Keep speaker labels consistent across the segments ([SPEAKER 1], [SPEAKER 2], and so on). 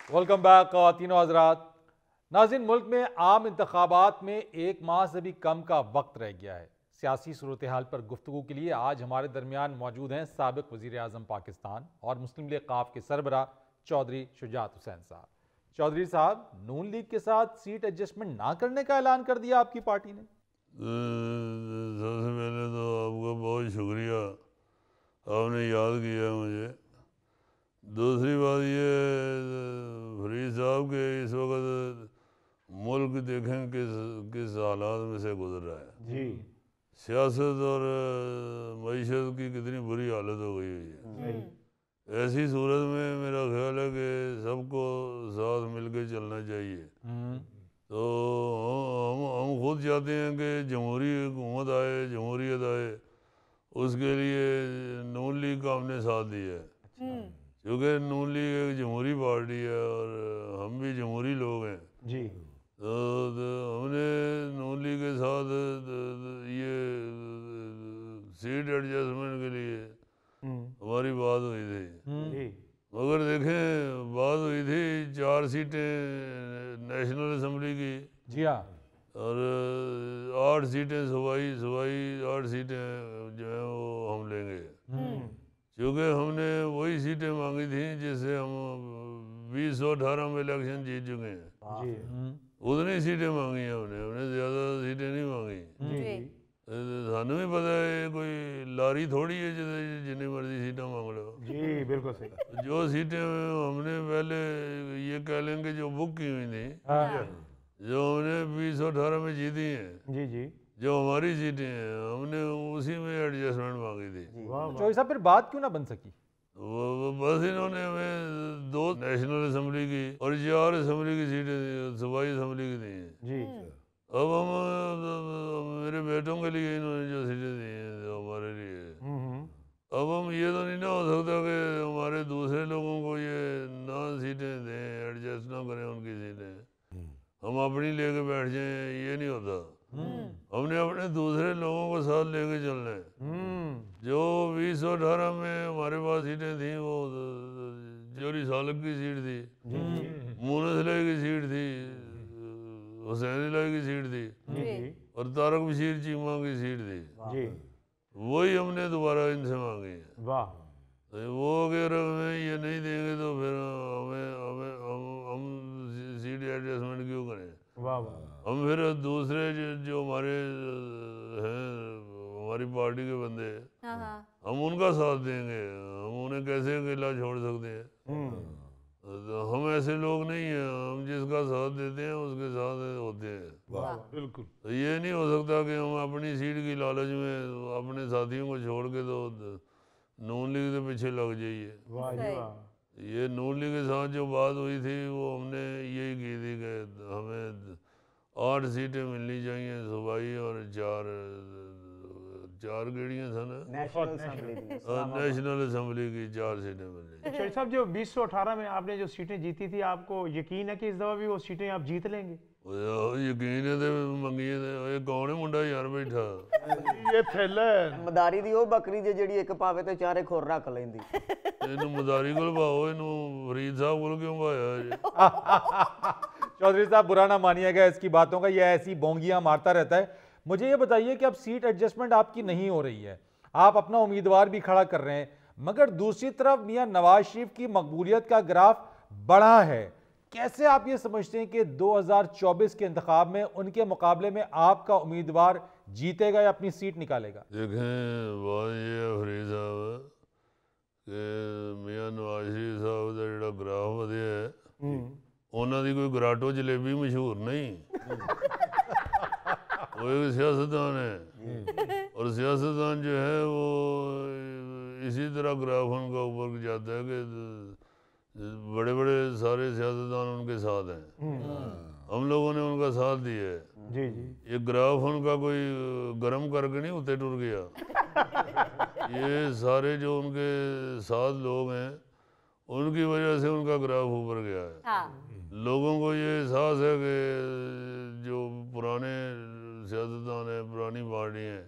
[SPEAKER 1] Welcome back ख़वातीनो हज़रात। नाज़रीन, मुल्क में आम इंतखाबात में एक माह से भी कम का वक्त रह गया है। सियासी सूरत हाल पर गुफ्तगू के लिए आज हमारे दरमियान मौजूद हैं साबिक़ वज़ीर आज़म पाकिस्तान और मुस्लिम लीग क़ाफ के सरबराह चौधरी शुजात हुसैन साहब। चौधरी साहब, नून लीग के साथ सीट एडजस्टमेंट ना करने का ऐलान कर दिया आपकी पार्टी ने।
[SPEAKER 2] सबसे पहले तो आपका बहुत शुक्रिया, आपने याद किया मुझे। दूसरी बात ये, फरीद साहब के इस वक्त मुल्क देखें किस हालात में से गुजर रहा है जी। सियासत और मईशत की कितनी बुरी हालत हो गई हुई है। ऐसी सूरत में मेरा ख्याल है कि सबको साथ मिल के चलना चाहिए। तो हम खुद चाहते हैं कि जमहूरी हुकूमत आए, जमहूरियत आए, उसके लिए नून लीग का हमने साथ दिया है। क्योंकि नून लीग एक जमहूरी पार्टी है और हम भी जमहूरी लोग हैं जी। तो हमने नून लीग के साथ ये सीट एडजस्टमेंट के लिए हमारी बात हुई थी। मगर देखें, बात हुई थी 4 सीटें नेशनल असम्बली की
[SPEAKER 1] जी हाँ,
[SPEAKER 2] और 8 सीटें सूबाई 8 सीटें जो है वो हम लेंगे। क्योंकि हमने वही सीटें मांगी थी जिससे हम 2018 में इलेक्शन जीत चुके हैं जी। उतनी सीटें मांगी हैं हमने ज़्यादा सीटें नहीं मांगी। सानू भी पता है कोई लारी थोड़ी है जितनी मर्जी सीटें मांग लो जी। बिल्कुल सही। जो सीटें हमने पहले ये कह लेंगे जो बुक की हुई थी, जो हमने 2018 में जीती हैं जी जी, जो हमारी सीटें हैं, हमने उसी में एडजस्टमेंट मांगी थी।
[SPEAKER 1] चौधरी साहब, फिर बात क्यों ना बन सकी?
[SPEAKER 2] वो बस इन्होंने हमें 2 नेशनल असम्बली की और 4 असम्बली की सीटें सूबाई असम्बली की दी हैं जी। अब हम मेरे बेटों के लिए इन्होंने जो सीटें दी हैं हमारे लिए, अब हम ये तो नहीं ना हो सकता कि हमारे दूसरे लोगों को ये ना सीटें दें, एडजस्ट ना करें उनकी सीटें, हम अपनी लेके बैठ जाएं, ये नहीं होता। हमने अपने दूसरे लोगों को साथ लेके चलना है। जो 2018 में हमारे पास सीटें थी, वो जोरी सालक की सीट थी, मूनस लाई की सीट थी, हुसैन लाई की सीट थी और तारक बशीर चीमा की सीट थी जी। वही हमने दोबारा इनसे मांगी है। वाह। तो वो अगर हमें ये नहीं देंगे तो फिर हम सीट एडजस्टमेंट क्यों करें? वाह वाह। हम फिर दूसरे जो हमारे हैं, हमारी पार्टी के बंदे, हम उनका साथ देंगे। हम उन्हें कैसे अकेला छोड़ सकते हैं? तो हम ऐसे लोग नहीं हैं, हम जिसका साथ देते हैं उसके साथ होते हैं। वाह, बिल्कुल। तो ये नहीं हो सकता कि हम अपनी सीट की लालच में अपने साथियों को छोड़ के तो नून लीग के पीछे लग जाइए। वाह जी वाह। ये नून लीग के साथ जो बात हुई थी वो हमने यही की थी कि हमें 8 सीटें मिलनी चाहिए सूबाई और 4 गेड़ियाँ था ना नेशनल असम्बली की 4 सीटें मिलनी।
[SPEAKER 3] चौधरी साहब, जो 2018 में आपने जो सीटें जीती थी, आपको यकीन है कि इस दफा भी वो सीटें आप जीत लेंगे?
[SPEAKER 2] यकीन है तो मंगिए ये कौन है मुंडा यार बैठा?
[SPEAKER 3] ये थैला
[SPEAKER 4] मदारी दी ਉਹ ਬੱਕਰੀ ਜੇ ਜਿਹੜੀ ਇੱਕ ਪਾਵੇ ਤੇ ਚਾਰੇ ਖੁਰ ਰੱਖ ਲੈਂਦੀ।
[SPEAKER 2] ਇਹਨੂੰ ਮਦਾਰੀ ਕੋਲ ਭਾਓ, ਇਹਨੂੰ ਫਰੀਦ ਸਾਹਿਬ ਕੋਲ ਕਿਉਂ ਭਾਇਆ ਜੀ?
[SPEAKER 1] चौधरी साहब, बुरा ना मानिएगा इसकी बातों का, ये ऐसी बोंगियां मारता रहता है। मुझे ये बताइए कि अब सीट एडजस्टमेंट आपकी नहीं हो रही है, आप अपना उम्मीदवार भी खड़ा कर रहे हैं, मगर दूसरी तरफ मियां नवाज शरीफ की मकबूलियत का ग्राफ बढ़ा है। कैसे आप ये समझते हैं कि 2024 के इंतखाब में उनके मुकाबले में आपका उम्मीदवार जीतेगा या अपनी सीट निकालेगा?
[SPEAKER 2] देखें, बात ये है फरीद साहब कि मियां नवाज शरीफ साहब का जो ग्राफ वधिया है, ਉਹਨਾਂ ਦੀ कोई घराटो जलेबी मशहूर नहीं। वो एक सियासतदान है और सियासतदान जो है वो इसी तरह ग्राफ उनका ऊपर जाता है कि बड़े बड़े सारे सियासतदान उनके साथ हैं। हम लोगों ने उनका साथ दिया है जी जी। ये ग्राफ उनका कोई गर्म करके नहीं उतरे टूट गया। ये सारे जो उनके साथ लोग हैं उनकी वजह से उनका ग्राफ ऊपर गया है। लोगों को ये एहसास है कि जो पुराने सियासतदान हैं, पुरानी पार्टी हैं,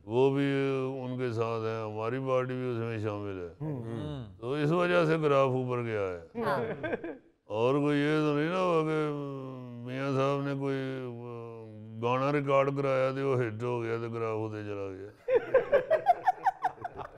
[SPEAKER 2] वो भी उनके साथ हैं, हमारी पार्टी भी उसमें शामिल है, तो इस वजह से ग्राफ ऊपर गया है। और कोई ये तो नहीं ना हुआ कि मियाँ साहब ने कोई गाना रिकॉर्ड कराया तो वो हिट हो गया तो ग्राफ होते चला गया